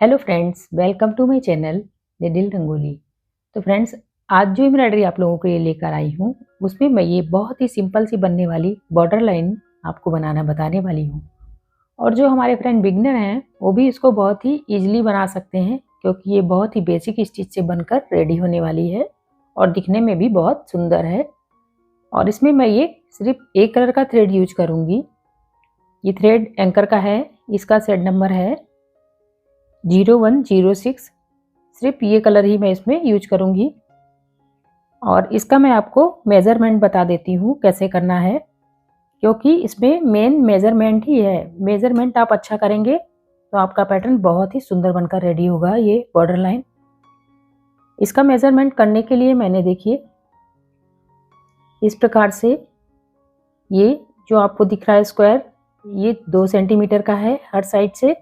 Hello friends, welcome to my channel little Rangoli. तो friends, आज जो एम्ब्रॉयडरी आप लोगों के लिए लेकर आई हूँ, उसमें मैं ये बहुत ही सिंपल सी बनने वाली बॉर्डर लाइन आपको बनाना बताने वाली हूँ। और जो हमारे फ्रेंड बिगनर हैं, वो भी इसको बहुत ही ईजिली बना सकते हैं, क्योंकि ये बहुत ही बेसिक स्टिच से बनकर रेडी होने वाली है और दिखने में भी बहुत सुंदर है। और इसमें मैं ये सिर्फ एक कलर का थ्रेड यूज करूँगी। ये थ्रेड एंकर का है, इसका सेट नंबर है 0106। सिर्फ ये कलर ही मैं इसमें यूज करूँगी। और इसका मैं आपको मेज़रमेंट बता देती हूँ कैसे करना है, क्योंकि इसमें मेन मेज़रमेंट ही है। मेज़रमेंट आप अच्छा करेंगे तो आपका पैटर्न बहुत ही सुंदर बनकर रेडी होगा। ये बॉर्डर लाइन, इसका मेज़रमेंट करने के लिए मैंने देखिए इस प्रकार से, ये जो आपको दिख रहा है स्क्वायर, ये 2 सेंटीमीटर का है हर साइड से,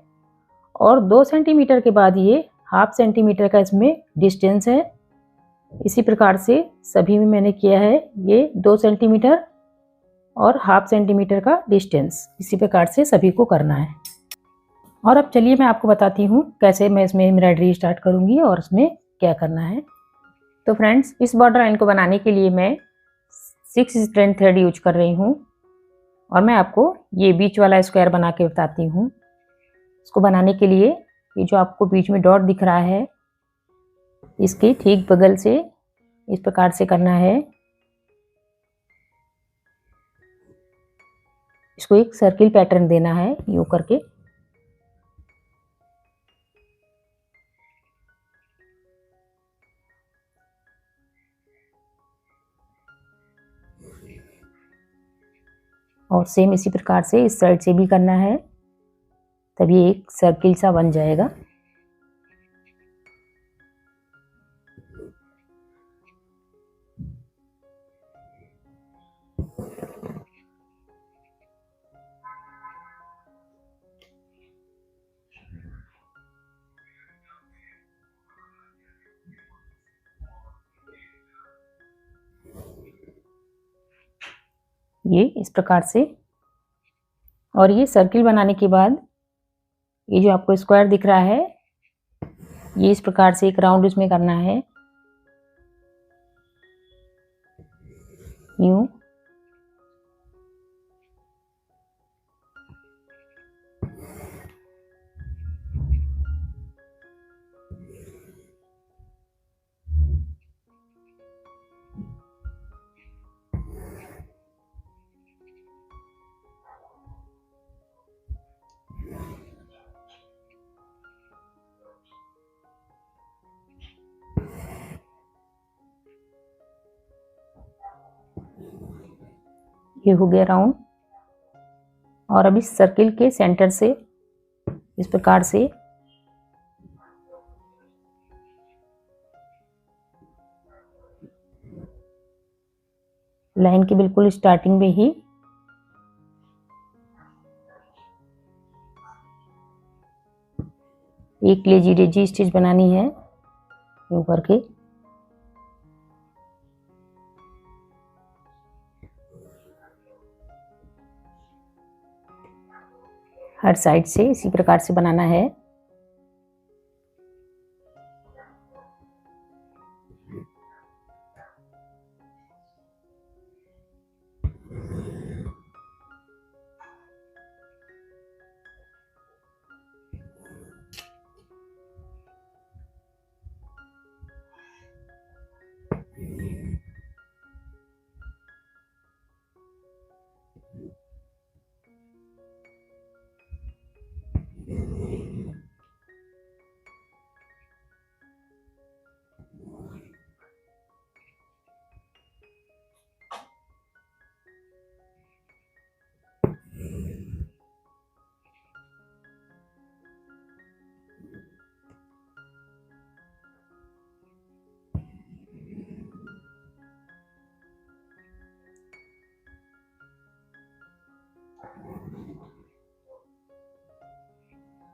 और 2 सेंटीमीटर के बाद ये हाफ सेंटीमीटर का इसमें डिस्टेंस है। इसी प्रकार से सभी में मैंने किया है, ये 2 सेंटीमीटर और हाफ सेंटीमीटर का डिस्टेंस, इसी प्रकार से सभी को करना है। और अब चलिए मैं आपको बताती हूँ कैसे मैं इसमें एम्ब्रॉयडरी स्टार्ट करूँगी और इसमें क्या करना है। तो फ्रेंड्स, इस बॉर्डर लाइन को बनाने के लिए मैं 6 स्ट्रैंड थ्रेड यूज कर रही हूँ, और मैं आपको ये बीच वाला स्क्वायर बना के बताती हूँ। इसको बनाने के लिए ये जो आपको बीच में डॉट दिख रहा है, इसके ठीक बगल से इस प्रकार से करना है। इसको एक सर्किल पैटर्न देना है यूं करके। और सेम इसी प्रकार से इस साइड से भी करना है, तभी एक सर्किल सा बन जाएगा। ये इस प्रकार से। और ये सर्किल बनाने के बाद ये जो आपको स्क्वायर दिख रहा है, ये इस प्रकार से एक राउंड उसमें करना है यूं। ये हो गया राउंड। और अब इस सर्किल के सेंटर से इस प्रकार से लाइन की बिल्कुल स्टार्टिंग में ही एक लेजी डेजी स्टिच बनानी है यूं करके। हर साइड से इसी प्रकार से बनाना है।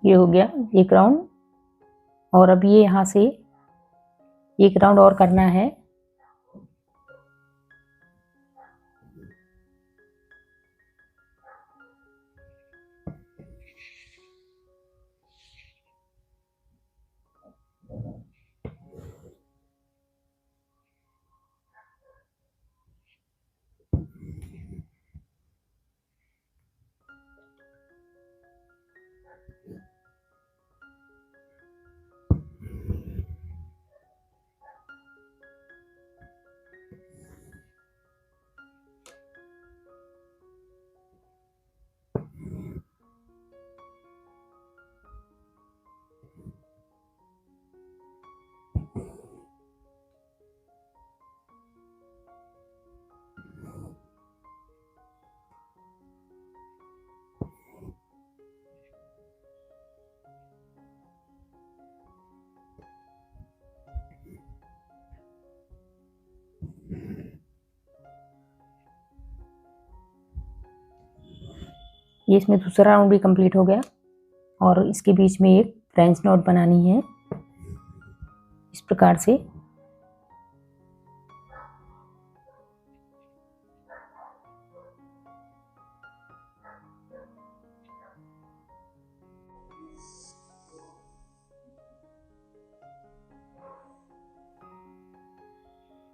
ये हो गया एक राउंड। और अब ये यहाँ से एक राउंड और करना है। ये इसमें दूसरा राउंड भी कंप्लीट हो गया और इसके बीच में एक फ्रेंच नॉट बनानी है इस प्रकार से।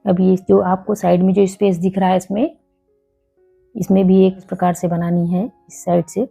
अब ये जो आपको साइड में जो स्पेस दिख रहा है इसमें भी एक प्रकार से बनानी है इस साइड से।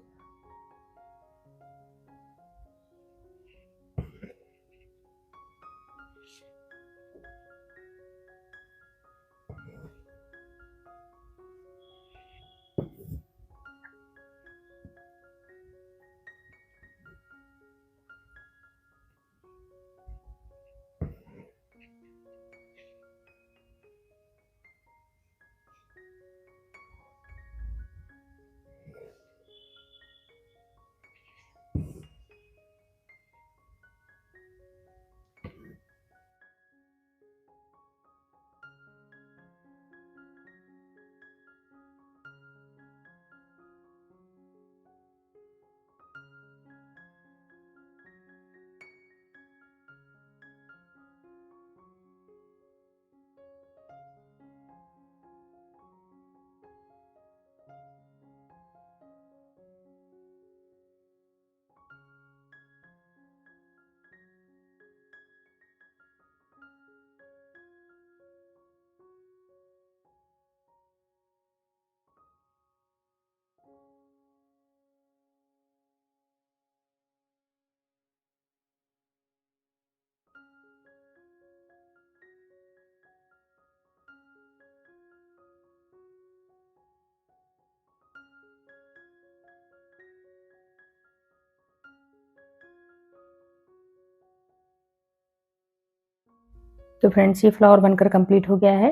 तो फ्रेंड्स ये फ्लावर बनकर कंप्लीट हो गया है।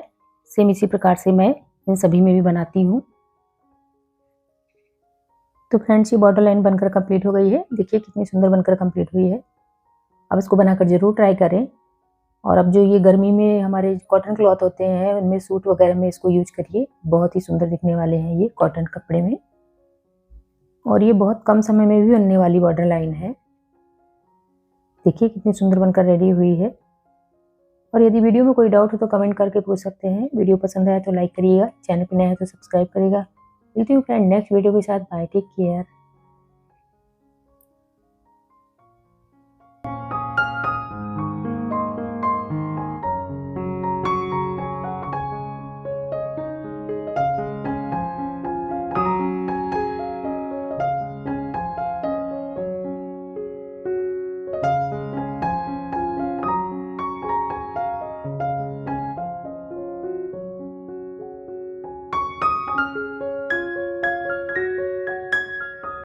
सेम इसी प्रकार से मैं इन सभी में भी बनाती हूँ। तो फ्रेंड्स ये बॉर्डर लाइन बनकर कंप्लीट हो गई है। देखिए कितनी सुंदर बनकर कंप्लीट हुई है। अब इसको बनाकर ज़रूर ट्राई करें। और अब जो ये गर्मी में हमारे कॉटन क्लॉथ होते हैं उनमें सूट वगैरह में इसको यूज करिए, बहुत ही सुंदर दिखने वाले हैं ये कॉटन कपड़े में। और ये बहुत कम समय में भी बनने वाली बॉर्डर लाइन है। देखिए कितनी सुंदर बनकर रेडी हुई है। और यदि वीडियो में कोई डाउट हो तो कमेंट करके पूछ सकते हैं। वीडियो पसंद आया तो लाइक करिएगा, चैनल पर नया है तो सब्सक्राइब करिएगा। मिलती हूँ फ्रेंड नेक्स्ट वीडियो के साथ। Bye, take care.